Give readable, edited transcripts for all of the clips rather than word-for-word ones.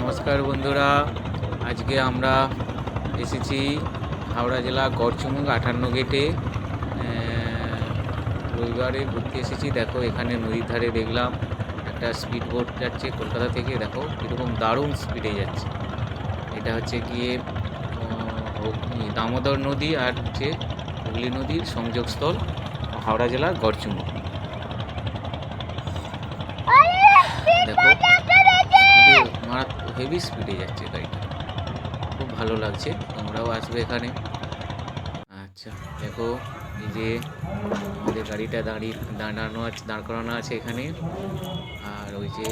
নমস্কার বন্ধুরা, আজকে আমরা এসেছি হাওড়া জেলা গড়চুমুক 58 গেটে। রবিবারে ঘুরতে এসেছি। দেখো এখানে নদীর ধারে দেখলাম একটা স্পিড বোট যাচ্ছে কলকাতা থেকে। দেখো কীরকম দারুণ স্পিডে যাচ্ছে। এটা হচ্ছে গিয়ে দামোদর নদী আর হচ্ছে হুগলি নদীর সংযোগস্থল হাওড়া জেলার গড়চুমুক। দেখো স্পিডে হেভি স্পিডে যাচ্ছে গাড়িটা, খুব ভালো লাগছে। তোমরাও আসবে এখানে। আচ্ছা দেখো, এই যে আমাদের গাড়িটা দাঁড় করানো আছে এখানে। আর ওই যে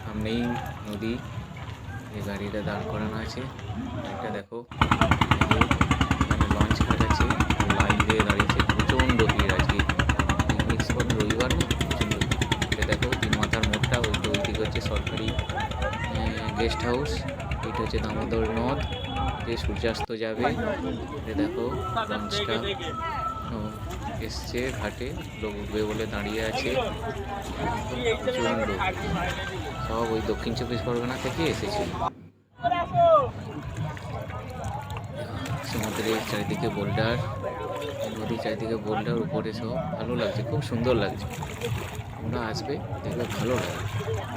সামনেই নদী, এই গাড়িটা দাঁড় করানো আছে। গাড়িটা দেখো, এখানে লঞ্চ ঘাট আছে, লাইন দিয়ে দাঁড়িয়েছে। প্রচণ্ড ভিড় আজকে পিকনিক স্পট, রবিবার না, প্রচণ্ড ভিড়। এটা দেখো তিন মাথার মোড়টা, ওইদিকে হচ্ছে সরকারি গেস্ট হাউস। এটা হচ্ছে দামোদর নদ, যে সূর্যাস্ত যাবে। দেখো লঞ্চটা এসছে ঘাটে, লোক উঠবে বলে দাঁড়িয়ে আছে। প্রচুর লোক, সব ওই দক্ষিণ চব্বিশ পরগনা থেকে এসেছিল। সমুদ্রের চারিদিকে বোল্ডার, নদীর চারিদিকে বোল্ডার, উপরে সব ভালো লাগছে, খুব সুন্দর লাগছে। তোমরা আসবে, দেখবে ভালো লাগবে।